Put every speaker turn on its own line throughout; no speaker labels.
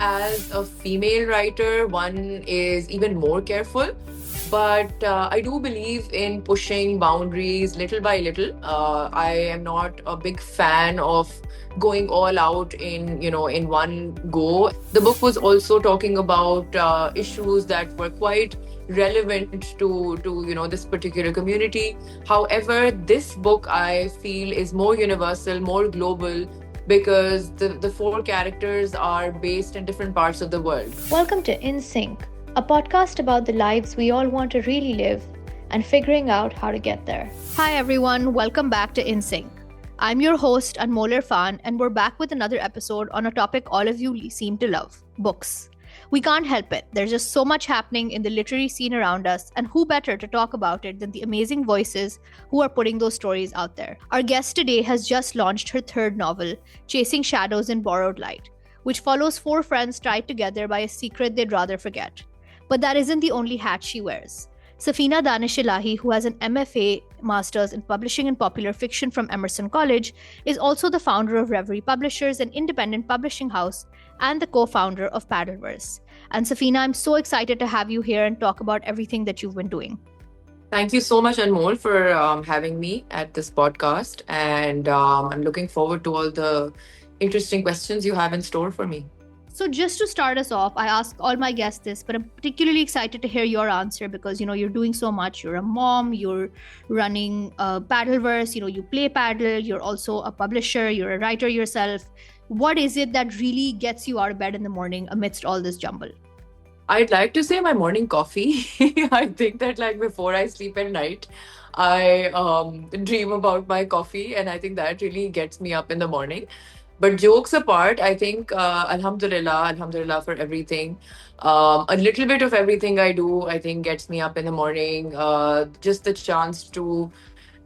as a female writer, one is even more careful. But I do believe in pushing boundaries little by little. I am not a big fan of going all out in one go. The book was also talking about issues that were quite relevant to this particular community. However, this book I feel is more universal, more global, because the four characters are based in different parts of the world.
Welcome to In Sync, a podcast about the lives we all want to really live and figuring out how to get there.
Hi everyone, welcome back to In Sync. I'm your host Anmol Irfan, and we're back with another episode on a topic all of you seem to love: books. We can't help it. There's just so much happening in the literary scene around us, and who better to talk about it than the amazing voices who are putting those stories out there. Our guest today has just launched her third novel, Chasing Shadows in Borrowed Light, which follows four friends tied together by a secret they'd rather forget. But that isn't the only hat she wears. Safinah Danish Elahi, who has an MFA Masters in Publishing and Popular Fiction from Emerson College, is also the founder of Reverie Publishers, an independent publishing house, and the co-founder of Paddleverse. And Safinah, I'm so excited to have you here and talk about everything that you've been doing.
Thank you so much, Anmol, for having me at this podcast. And I'm looking forward to all the interesting questions you have in store for me.
So just to start us off, I ask all my guests this, but I'm particularly excited to hear your answer because, you're doing so much. You're a mom, you're running Paddleverse, you play paddle, you're also a publisher, you're a writer yourself. What is it that really gets you out of bed in the morning amidst all this jumble?
I'd like to say my morning coffee. I think that before I sleep at night, I dream about my coffee, and I think that really gets me up in the morning. But jokes apart, I think Alhamdulillah for everything. A little bit of everything I do, I think, gets me up in the morning. Just the chance to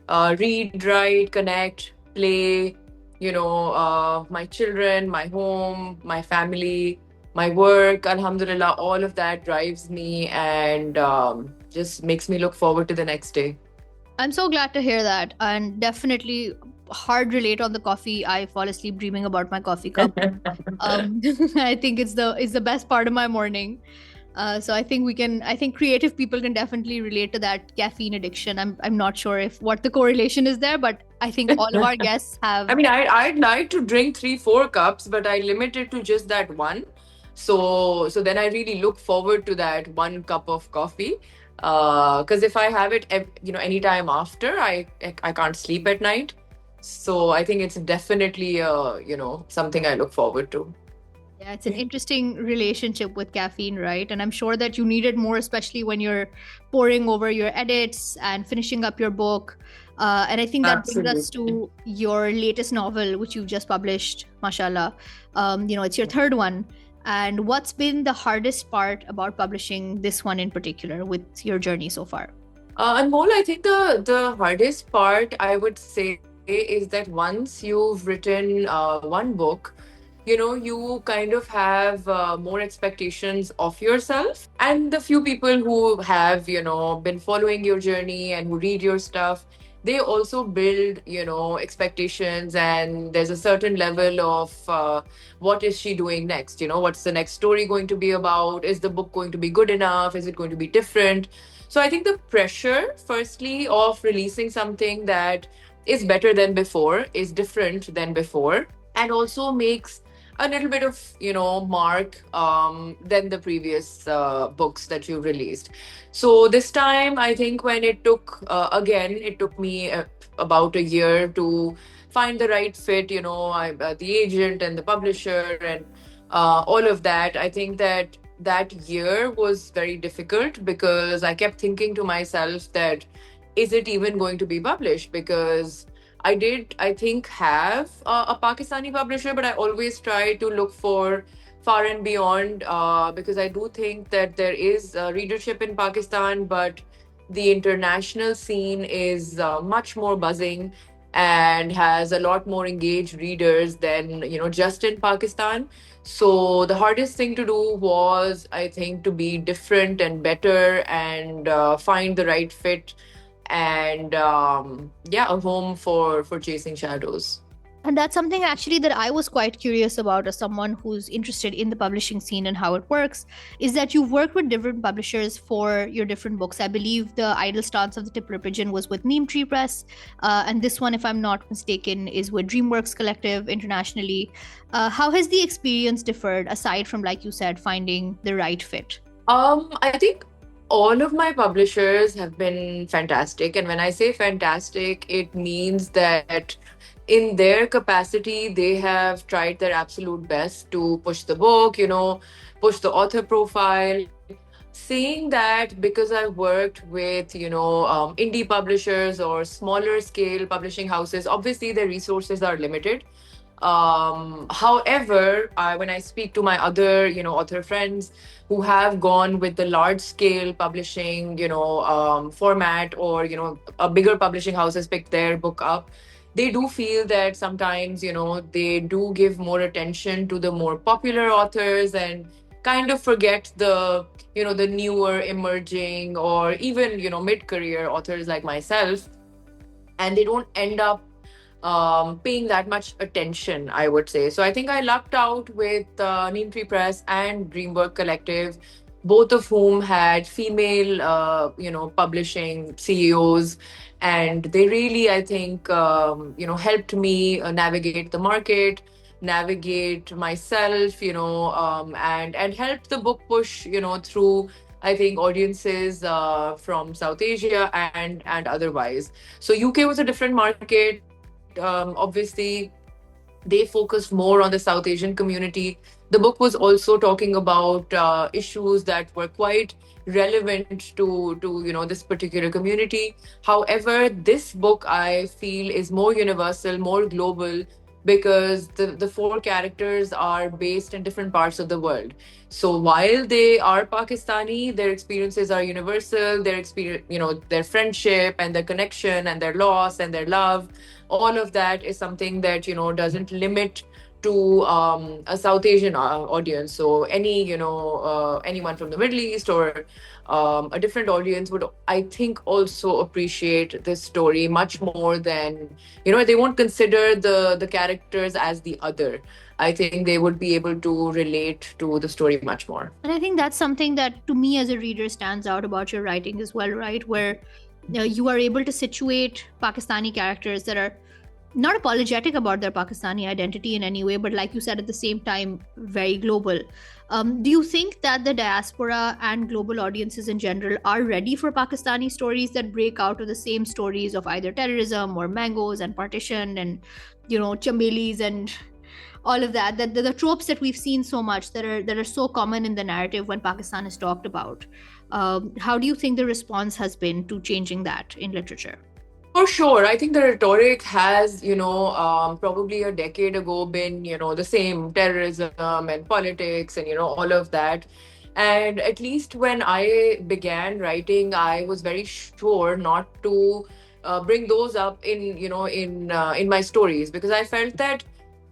read, write, connect, play, my children, my home, my family, my work, Alhamdulillah, all of that drives me and just makes me look forward to the next day.
I'm so glad to hear that, and definitely hard relate on the coffee. I fall asleep dreaming about my coffee cup. I think it's the best part of my morning. So I think creative people can definitely relate to that caffeine addiction. I'm not sure what the correlation is there, but I think all of our guests have.
I mean, I'd like to drink 3-4 cups, but I limit it to just that one. So then I really look forward to that 1 cup of coffee. Because if I have it, anytime after, I can't sleep at night. So I think it's definitely, something I look forward to.
Yeah, it's an interesting relationship with caffeine, right? And I'm sure that you need it more, especially when you're poring over your edits and finishing up your book. And I think that brings us to your latest novel, which you've just published, mashallah. It's your third one. And what's been the hardest part about publishing this one in particular with your journey so far?
Anmol, I think the hardest part, I would say, is that once you've written one book, you kind of have more expectations of yourself. And the few people who have, been following your journey and who read your stuff, they also build, expectations, and there's a certain level of what is she doing next? What's the next story going to be about? Is the book going to be good enough? Is it going to be different? So I think the pressure, firstly, of releasing something that is better than before, is different than before, and also makes a little bit of, mark than the previous books that you released. So this time, I think when it took me about a year to find the right fit, the agent and the publisher and all of that. I think that year was very difficult because I kept thinking to myself that, is it even going to be published? Because I did, I think, have a Pakistani publisher, but I always try to look for far and beyond because I do think that there is readership in Pakistan, but the international scene is much more buzzing and has a lot more engaged readers than, just in Pakistan. So the hardest thing to do was, I think, to be different and better and find the right fit and a home for Chasing Shadows.
And that's something actually that I was quite curious about as someone who's interested in the publishing scene and how it works, is that you've worked with different publishers for your different books. I believe the Idle Stance of the Tipler Pigeon was with Neem Tree Press, and this one, if I'm not mistaken, is with DreamWorks Collective internationally. How has the experience differed aside from, like you said, finding the right fit?
I think all of my publishers have been fantastic. And when I say fantastic, it means that in their capacity, they have tried their absolute best to push the book, push the author profile. Saying that, because I've worked with, indie publishers or smaller scale publishing houses, obviously their resources are limited. However, when I speak to my other, author friends who have gone with the large scale publishing, format, or, a bigger publishing house has picked their book up, they do feel that sometimes, they do give more attention to the more popular authors and kind of forget the newer emerging or even, mid-career authors like myself, and they don't end up paying that much attention, I would say. So I think I lucked out with Neem Tree Press and Dreamwork Collective, both of whom had female, publishing CEOs, and they really, I think, helped me navigate the market, navigate myself, and helped the book push, through, I think, audiences from South Asia and otherwise. So UK was a different market. Obviously, they focused more on the South Asian community. The book was also talking about issues that were quite relevant to this particular community. However, this book I feel is more universal, more global, because the four characters are based in different parts of the world. So while they are Pakistani, their experiences are universal. Their experience, their friendship and their connection and their loss and their love, all of that is something that doesn't limit to a South Asian audience. So anyone from the Middle East or a different audience would, I think, also appreciate this story much more than, they won't consider the characters as the other. I think they would be able to relate to the story much more.
And I think that's something that to me as a reader stands out about your writing as well, right? Where you are able to situate Pakistani characters that are not apologetic about their Pakistani identity in any way, but like you said, at the same time, very global. Do you think that the diaspora and global audiences in general are ready for Pakistani stories that break out of the same stories of either terrorism or mangoes and partition and, chambelis and all of that, that the tropes that we've seen so much that are so common in the narrative when Pakistan is talked about? How do you think the response has been to changing that in literature?
For sure. I think the rhetoric has, probably a decade ago been, the same: terrorism and politics and, all of that. And at least when I began writing, I was very sure not to bring those up in my stories, because I felt that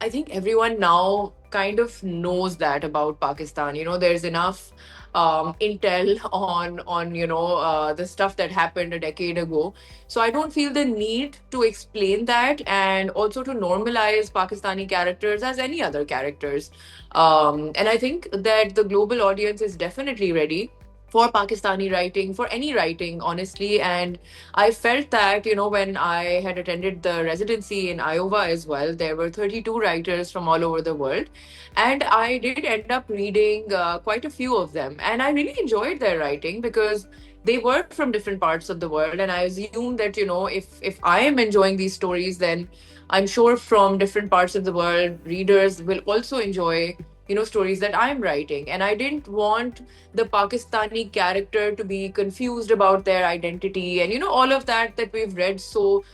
I think everyone now kind of knows that about Pakistan. There's enough intel on the stuff that happened a decade ago. So I don't feel the need to explain that, and also to normalize Pakistani characters as any other characters. And I think that the global audience is definitely ready for Pakistani writing, for any writing, honestly. And I felt that, when I had attended the residency in Iowa as well, there were 32 writers from all over the world. And I did end up reading quite a few of them. And I really enjoyed their writing, because they were from different parts of the world. And I assume that, if I am enjoying these stories, then I'm sure from different parts of the world, readers will also enjoy stories that I'm writing. And I didn't want the Pakistani character to be confused about their identity and all of that we've read so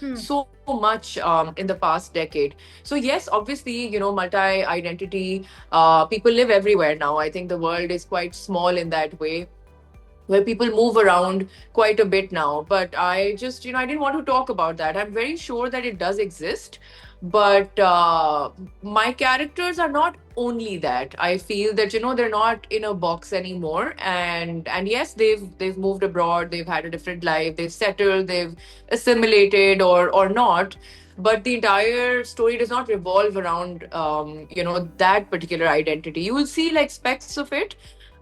much in the past decade. So yes, obviously, multi-identity, people live everywhere now. I think the world is quite small in that way, where people move around quite a bit now. But I just, I didn't want to talk about that. I'm very sure that it does exist. But my characters are not only that. I feel that, they're not in a box anymore. And yes, they've moved abroad, they've had a different life, they've settled, they've assimilated or not. but the entire story does not revolve around that particular identity. You will see like specks of it,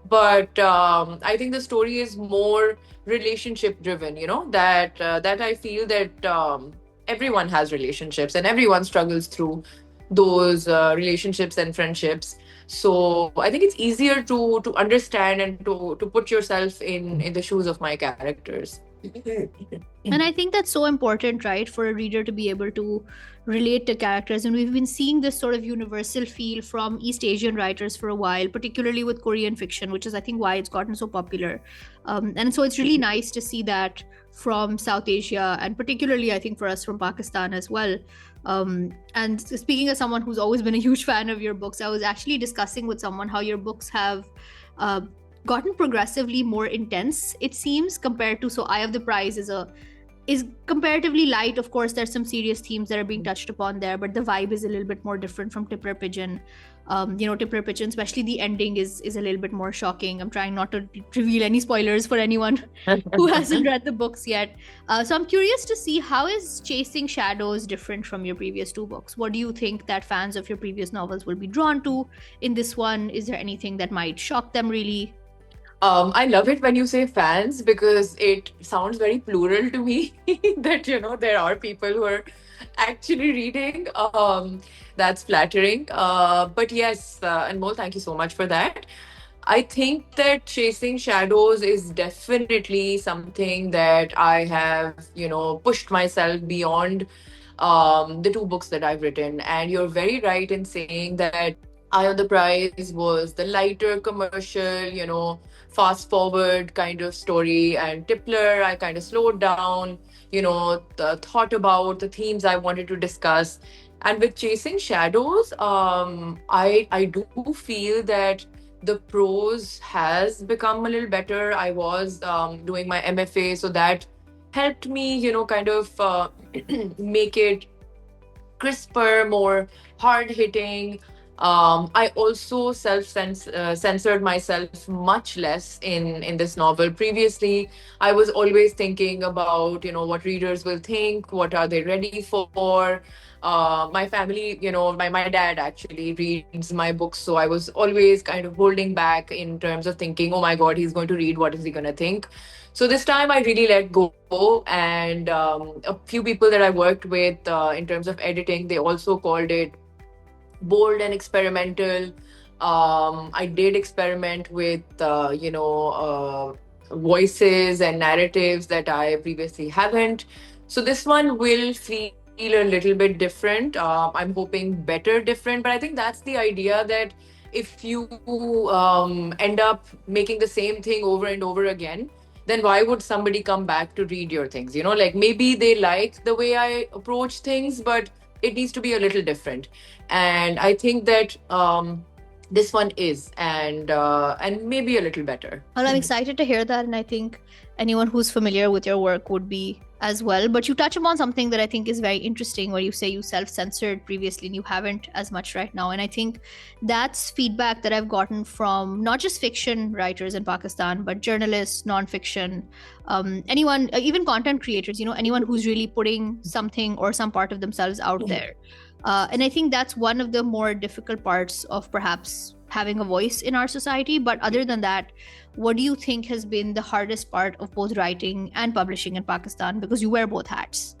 but I think the story is more relationship driven. That I feel that everyone has relationships and everyone struggles through those relationships and friendships. So I think it's easier to understand and to put yourself in the shoes of my characters.
And I think that's so important, right, for a reader to be able to relate to characters. And we've been seeing this sort of universal feel from East Asian writers for a while, particularly with Korean fiction, which is, I think, why it's gotten so popular. And so it's really nice to see that from South Asia, and particularly, I think, for us from Pakistan as well. And speaking as someone who's always been a huge fan of your books, I was actually discussing with someone how your books have uh, gotten progressively more intense, it seems, compared to, so Eye of the Prize is comparatively light. Of course, there's some serious themes that are being touched upon there, but the vibe is a little bit more different from Tippler Pigeon. Tippler Pigeon, especially the ending, is a little bit more shocking. I'm trying not to reveal any spoilers for anyone who hasn't read the books yet. So I'm curious to see, how is Chasing Shadows different from your previous two books? What do you think that fans of your previous novels will be drawn to in this one? Is there anything that might shock them really?
I love it when you say fans because it sounds very plural to me that, there are people who are actually reading. That's flattering. But yes, Anmol, thank you so much for that. I think that Chasing Shadows is definitely something that I have, pushed myself beyond the two books that I've written. And you're very right in saying that Eye of the Prize was the lighter commercial, fast forward kind of story. And Tippler, I kind of slowed down, thought about the themes I wanted to discuss. And with Chasing Shadows, I do feel that the prose has become a little better. I was doing my MFA, so that helped me, kind of make it crisper, more hard hitting. I also censored myself much less in this novel. Previously, I was always thinking about what readers will think, what are they ready for. My family, my dad actually reads my books, so I was always kind of holding back in terms of thinking, oh my God, he's going to read. What is he going to think? So this time I really let go, and a few people that I worked with in terms of editing, they also called it bold and experimental. I did experiment with, voices and narratives that I previously haven't. So this one will feel a little bit different. I'm hoping better different, but I think that's the idea, that if you end up making the same thing over and over again, then why would somebody come back to read your things? Like maybe they like the way I approach things, but it needs to be a little different. And I think that this one is, and maybe a little better.
Well, I'm excited to hear that, and I think anyone who's familiar with your work would be as well. But you touch upon something that I think is very interesting, where you say you self-censored previously and you haven't as much right now. And I think that's feedback that I've gotten from not just fiction writers in Pakistan, but journalists, non-fiction, anyone, even content creators, anyone who's really putting something or some part of themselves out there. And I think that's one of the more difficult parts of perhaps having a voice in our society. But other than that, what do you think has been the hardest part of both writing and publishing in Pakistan? Because you wear both hats.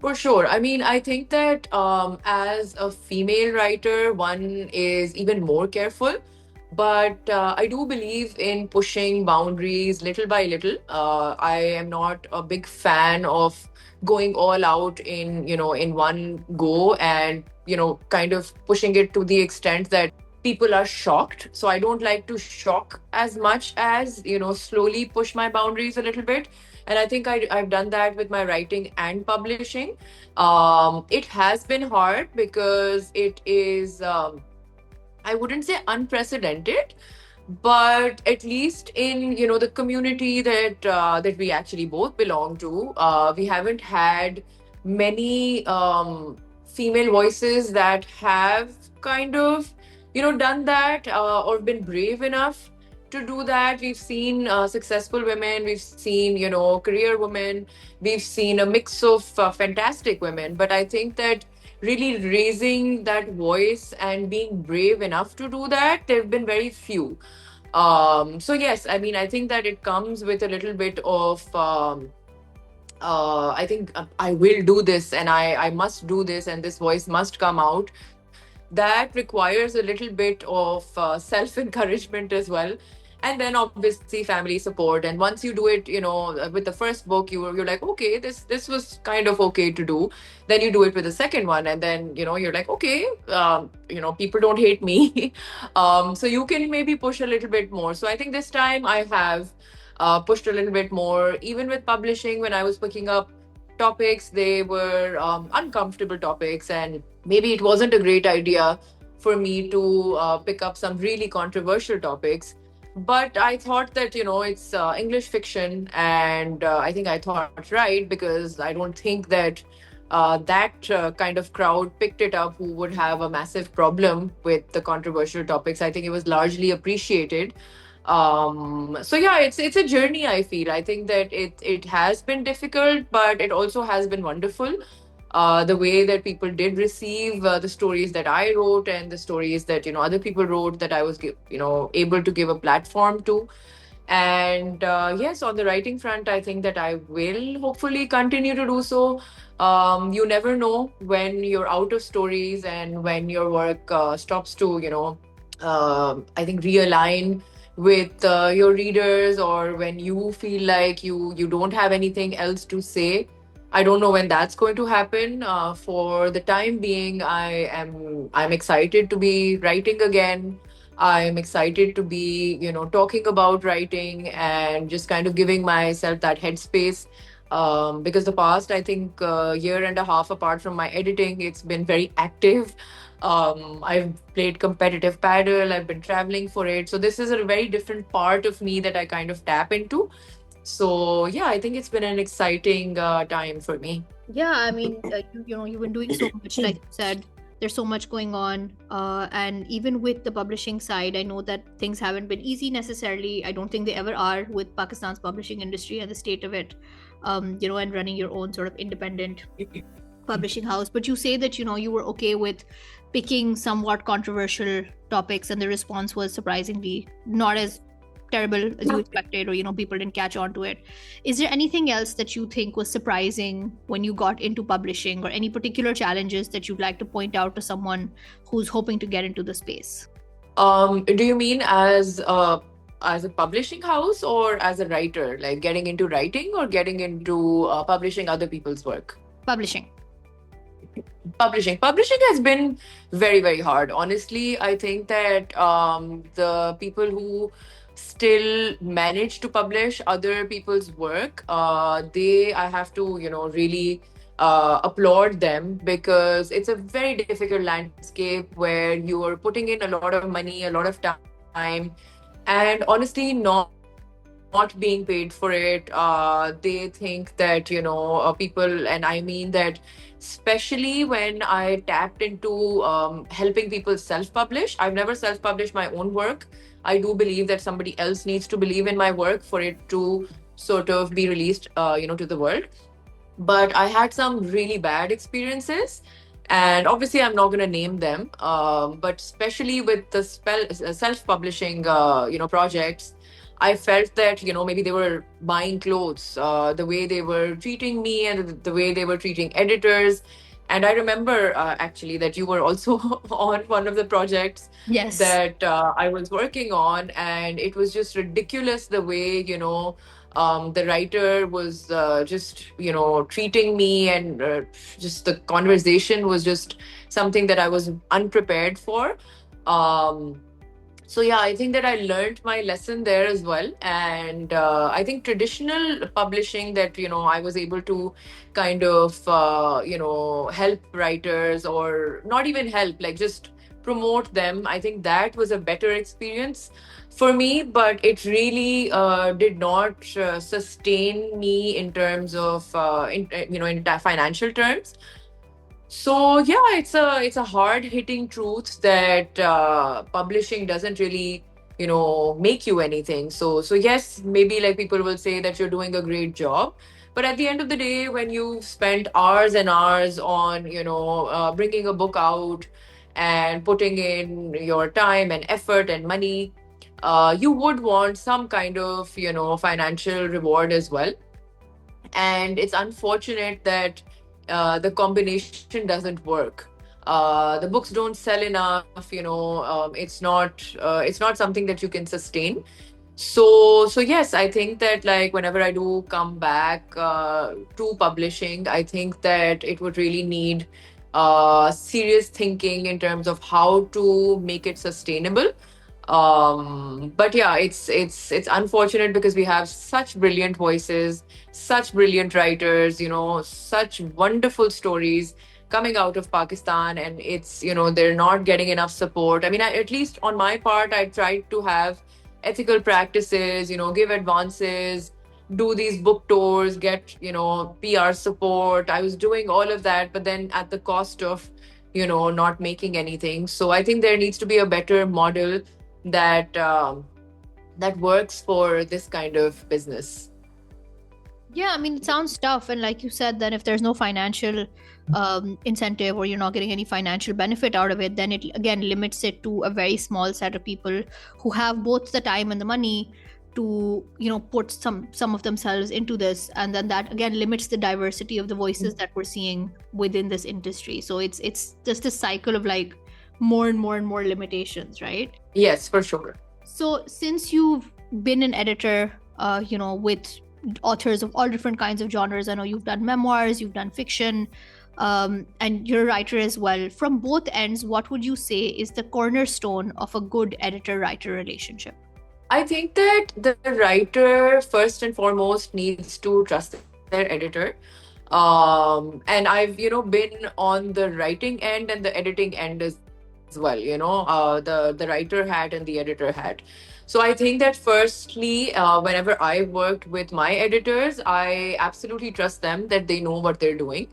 For sure. I mean, I think that as a female writer, one is even more careful. But I do believe in pushing boundaries little by little. I am not a big fan of going all out in one go, and kind of pushing it to the extent that people are shocked. So I don't like to shock as much as slowly push my boundaries a little bit. And I think I've done that with my writing and publishing. It has been hard because it is, I wouldn't say unprecedented, but at least in the community that we actually both belong to, we haven't had many female voices that have kind of done that or been brave enough to do that. We've seen successful women, we've seen, career women, we've seen a mix of fantastic women. But I think that really raising that voice and being brave enough to do that, there have been very few. So yes, I mean, I think that it comes with a little bit of I think I will do this, and I must do this, and this voice must come out. That requires a little bit of self encouragement as well. And then obviously family support. And once you do it, with the first book, you're like, okay, this was kind of okay to do. Then you do it with the second one, and then you're like, okay, people don't hate me. So you can maybe push a little bit more. So I think this time I have pushed a little bit more. Even with publishing, when I was picking up topics, they were uncomfortable topics, and maybe it wasn't a great idea for me to pick up some really controversial topics. But I thought that, it's English fiction, and I think I thought right, because I don't think that that kind of crowd picked it up who would have a massive problem with the controversial topics. I think it was largely appreciated. So yeah, it's a journey. I feel, I think that it has been difficult, but it also has been wonderful. The way that people did receive the stories that I wrote, and the stories that other people wrote, that I was able to give a platform to. And yes, on the writing front, I think that I will hopefully continue to do so. You never know when you're out of stories, and when your work stops to I think realign with your readers, or when you feel like you don't have anything else to say. I don't know when that's going to happen. For the time being, I'm excited to be writing again. I'm excited to be, talking about writing, and just kind of giving myself that headspace. Because the past, I think, year and a half, apart from my editing, it's been very active. I've played competitive paddle. I've been traveling for it. So this is a very different part of me that I kind of tap into. So yeah, I think it's been an exciting time for me.
Yeah, I mean, you've been doing so much, like you said. There's so much going on, and even with the publishing side, I know that things haven't been easy necessarily. I don't think they ever are with Pakistan's publishing industry and the state of it, and running your own sort of independent publishing house. But you say that you were okay with picking somewhat controversial topics, and the response was surprisingly not as terrible as you expected, or people didn't catch on to it. Is there anything else that you think was surprising when you got into publishing, or any particular challenges that you'd like to point out to someone who's hoping to get into the space?
Do you mean as a publishing house, or as a writer, like getting into writing, or getting into publishing other people's work?
Publishing.
Publishing has been very, very hard. Honestly, I think that the people who still manage to publish other people's work, I have to, really applaud them, because it's a very difficult landscape where you are putting in a lot of money, a lot of time, and honestly, not being paid for it. They think that, people, and I mean that, especially when I tapped into helping people self publish. I've never self published my own work. I do believe that somebody else needs to believe in my work for it to sort of be released, to the world. But I had some really bad experiences, and obviously I'm not going to name them. But especially with the self-publishing, projects, I felt that maybe they were buying clothes, the way they were treating me, and the way they were treating editors. And I remember actually that you were also on one of the projects
Yes.
that I was working on, and it was just ridiculous the way the writer was just treating me, and just the conversation was just something that I was unprepared for. Um, so yeah, I think that I learned my lesson there as well. And I think traditional publishing, that I was able to kind of help writers, or not even help, like just promote them. I think that was a better experience for me, but it really did not sustain me in terms of in financial terms. So yeah, it's a hard hitting truth that publishing doesn't really make you anything. So yes, maybe like people will say that you're doing a great job, but at the end of the day, when you've spent hours and hours on bringing a book out and putting in your time and effort and money, you would want some kind of financial reward as well. And it's unfortunate that the combination doesn't work. The books don't sell enough. It's not something that you can sustain. So yes, I think that like whenever I do come back to publishing, I think that it would really need serious thinking in terms of how to make it sustainable. But yeah, it's unfortunate because we have such brilliant voices, such brilliant writers, such wonderful stories coming out of Pakistan, and it's they're not getting enough support. I mean, at least on my part, I tried to have ethical practices, give advances, do these book tours, get PR support. I was doing all of that, but then at the cost of not making anything. So I think there needs to be a better model that that works for this kind of business.
Yeah, I mean, it sounds tough. And like you said, then if there's no financial incentive, or you're not getting any financial benefit out of it, then it again limits it to a very small set of people who have both the time and the money to put some of themselves into this. And then that again limits the diversity of the voices that we're seeing within this industry. So it's just a cycle of like more and more and more limitations, right?
Yes, for sure.
So since you've been an editor with authors of all different kinds of genres, I know you've done memoirs, you've done fiction, and you're a writer as well. From both ends, what would you say is the cornerstone of a good editor-writer relationship?
I think that the writer, first and foremost, needs to trust their editor. And I've, been on the writing end and the editing end as well, the writer hat and the editor hat. So I think that firstly, whenever I worked with my editors, I absolutely trust them that they know what they're doing.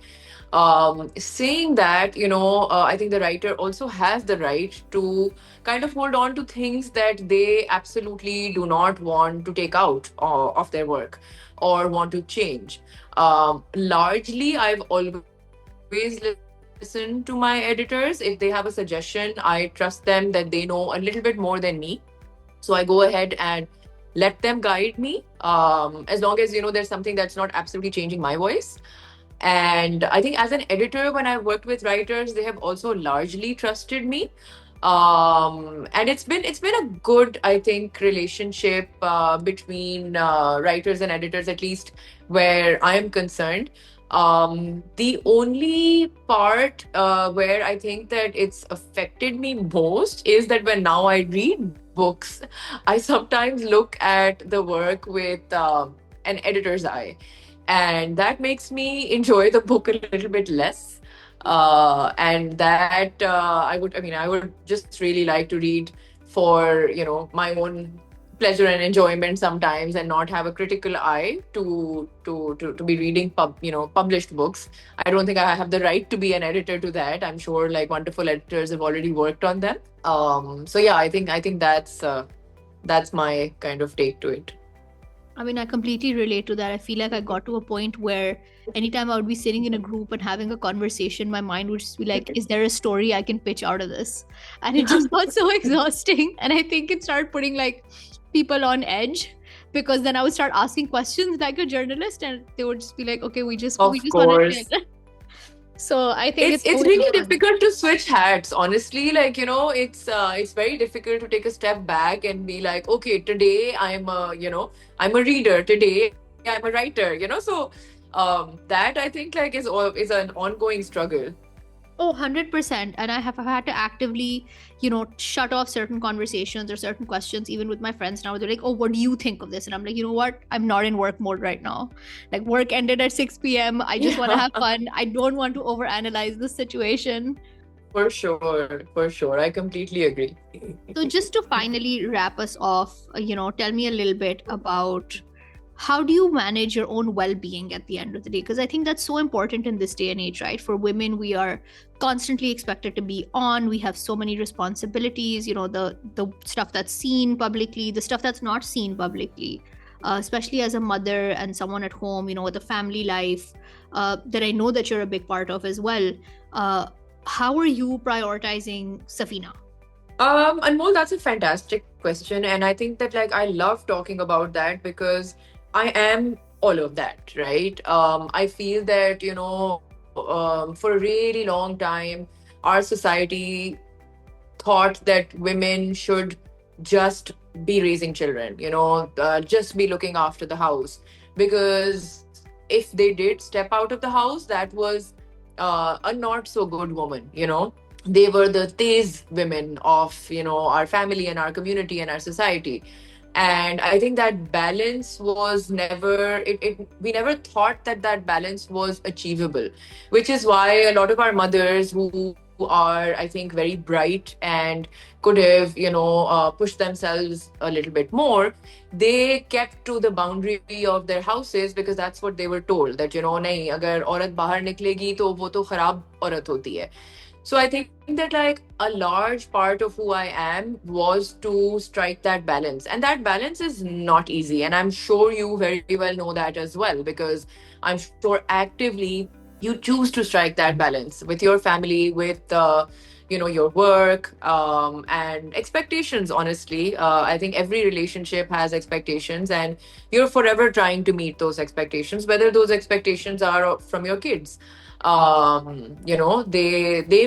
Saying that, I think the writer also has the right to kind of hold on to things that they absolutely do not want to take out of their work or want to change. Largely, I've always listened to my editors. If they have a suggestion, I trust them that they know a little bit more than me. So I go ahead and let them guide me, as long as there's something that's not absolutely changing my voice. And I think as an editor, when I've worked with writers, they have also largely trusted me. And it's been a good, I think, relationship between writers and editors, at least where I am concerned. The only part where I think that it's affected me most is that when now I read books, I sometimes look at the work with an editor's eye, and that makes me enjoy the book a little bit less. And that I would just really like to read for my own pleasure and enjoyment sometimes, and not have a critical eye to be reading published books. I don't think I have the right to be an editor to that. I'm sure like wonderful editors have already worked on them. So yeah, I think that's my kind of take to it.
I mean, I completely relate to that. I feel like I got to a point where anytime I would be sitting in a group and having a conversation, my mind would just be like, is there a story I can pitch out of this? And it just got so exhausting. And I think it started putting like people on edge, because then I would start asking questions like a journalist, and they would just be like, okay, we just want to. So I think
it's really difficult to switch hats, honestly. Like it's very difficult to take a step back and be like, okay, today I'm a reader, today I'm a writer. So that I think like is an ongoing struggle.
Oh, 100%. And I have had to actively, shut off certain conversations or certain questions, even with my friends now. They're like, oh, what do you think of this? And I'm like, you know what? I'm not in work mode right now. Like, work ended at 6 p.m. I just want to have fun. I don't want to overanalyze the situation.
For sure. I completely agree.
So just to finally wrap us off, tell me a little bit about how do you manage your own well-being at the end of the day? Because I think that's so important in this day and age, right? For women, we are constantly expected to be on. We have so many responsibilities, the stuff that's seen publicly, the stuff that's not seen publicly, especially as a mother and someone at home, with a family life that I know that you're a big part of as well. uh, how are you prioritizing, Safina?
Anmol, that's a fantastic question. And I think that like I love talking about that because I am all of that, right? I feel that, for a really long time, our society thought that women should just be raising children, just be looking after the house. Because if they did step out of the house, that was a not so good woman, they were the Tez women of our family and our community and our society. And I think that balance was never we never thought that that balance was achievable, which is why a lot of our mothers who are, I think, very bright and could have pushed themselves a little bit more, they kept to the boundary of their houses because that's what they were told, that nahi, agar aurat bahar niklegi to wo to kharab aurat hoti hai. So I think that like a large part of who I am was to strike that balance. And that balance is not easy. And I'm sure you very well know that as well, because I'm sure actively you choose to strike that balance with your family, with your work, and expectations. Honestly, I think every relationship has expectations, and you're forever trying to meet those expectations, whether those expectations are from your kids. They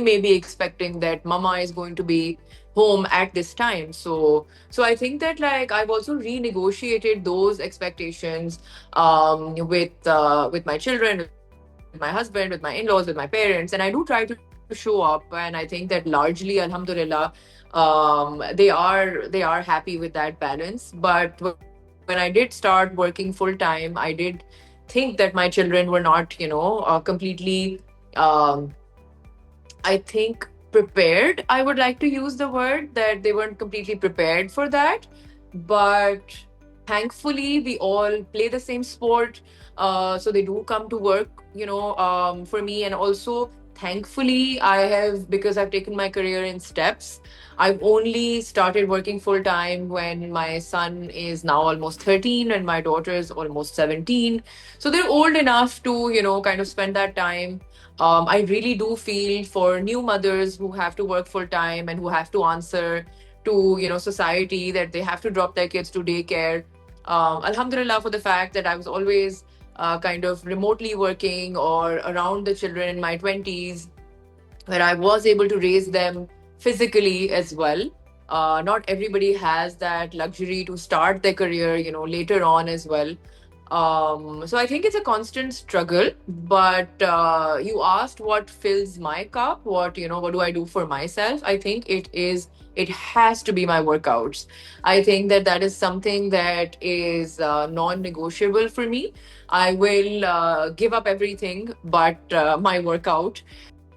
may be expecting that mama is going to be home at this time. So I think that like I've also renegotiated those expectations with my children, with my husband, with my in-laws, with my parents, and I do try to show up. And I think that largely, alhamdulillah, they are happy with that balance. But when I did start working full time, I did think that my children were not completely I think prepared. I would like to use the word that they weren't completely prepared for that. But thankfully, we all play the same sport. So they do come to work, for me. And also, thankfully, I have, because I've taken my career in steps, I've only started working full time when my son is now almost 13 and my daughter is almost 17. So they're old enough to, kind of spend that time. I really do feel for new mothers who have to work full time and who have to answer to society, that they have to drop their kids to daycare. Alhamdulillah for the fact that I was always kind of remotely working or around the children in my 20s, where I was able to raise them physically as well. Not everybody has that luxury to start their career, later on as well. So I think it's a constant struggle. But you asked what fills my cup, what do I do for myself? I think it has to be my workouts. I think that that is something that is non-negotiable for me. I will give up everything but my workout.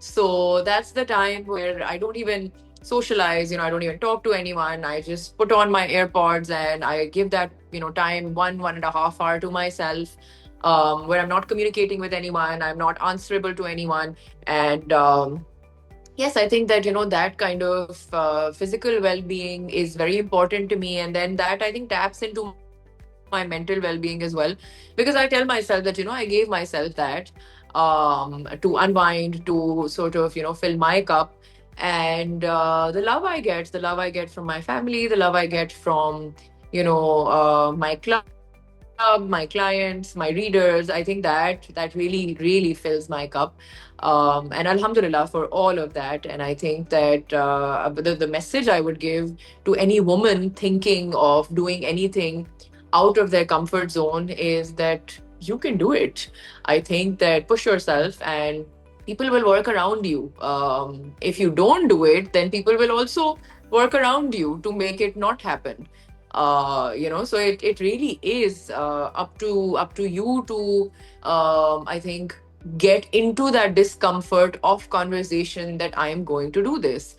So that's the time where I don't even socialize, I don't even talk to anyone. I just put on my AirPods and I give that, time, 1.5 hour to myself, where I'm not communicating with anyone, I'm not answerable to anyone. And yes, I think that, that kind of physical well being is very important to me. And then that I think taps into my mental well being as well. Because I tell myself that, I gave myself that to unwind, to sort of, fill my cup. And the love I get from my family, the love I get from, my club, my clients, my readers, I think that really, really fills my cup. And alhamdulillah for all of that. And I think that the message I would give to any woman thinking of doing anything out of their comfort zone is that you can do it. I think that push yourself and people will work around you. If you don't do it, then people will also work around you to make it not happen. So it really is up to you to I think get into that discomfort of conversation that I am going to do this.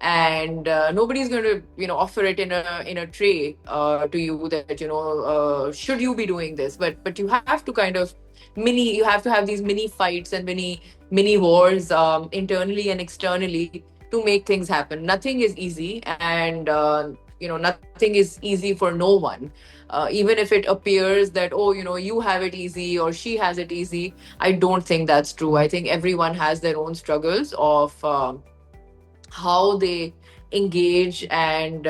and nobody's going to offer it in a tray to you that should you be doing this, but you have to kind of you have to have these mini fights and mini wars, internally and externally, to make things happen. Nothing is easy, and nothing is easy for no one. Even if it appears that, oh, you have it easy or she has it easy, I don't think that's true. I think everyone has their own struggles of how they engage and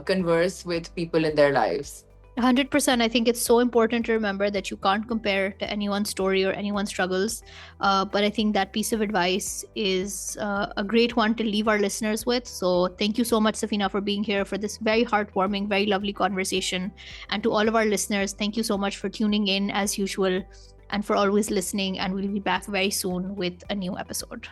converse with people in their lives.
100%. I think it's so important to remember that you can't compare to anyone's story or anyone's struggles. But I think that piece of advice is a great one to leave our listeners with. So thank you so much, Safinah, for being here for this very heartwarming, very lovely conversation. And to all of our listeners, thank you so much for tuning in as usual and for always listening. And we'll be back very soon with a new episode.